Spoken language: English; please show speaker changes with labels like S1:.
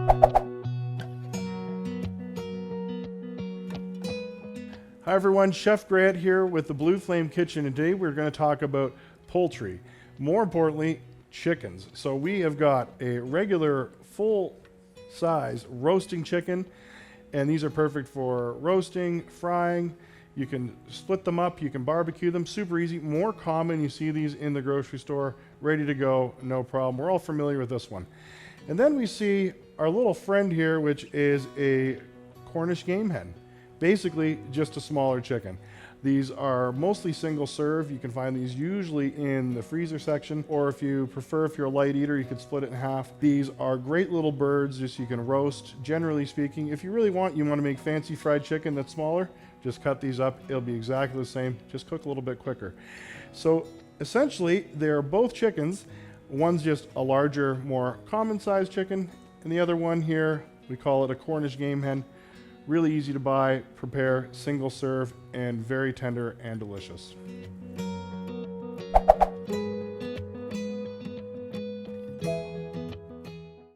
S1: Hi everyone, Chef Grant here with the Blue Flame Kitchen, and today we're going to talk about poultry. More importantly, chickens. So we have got a regular full-size roasting chicken, and these are perfect for roasting, frying. You can split them up, you can barbecue them, super easy. More common, you see these in the grocery store, ready to go, no problem. We're all familiar with this one. And then we see our little friend here, which is a Cornish game hen. Basically, just a smaller chicken. These are mostly single serve. You can find these usually in the freezer section, or if you prefer, if you're a light eater, you could split it in half. These are great little birds, just you can roast, generally speaking. If you really want, you want to make fancy fried chicken that's smaller, just cut these up. It'll be exactly the same, just cook a little bit quicker. So essentially, they're both chickens. One's just a larger, more common sized chicken, and the other one here, we call it a Cornish game hen. Really easy to buy, prepare, single serve, and very tender and delicious.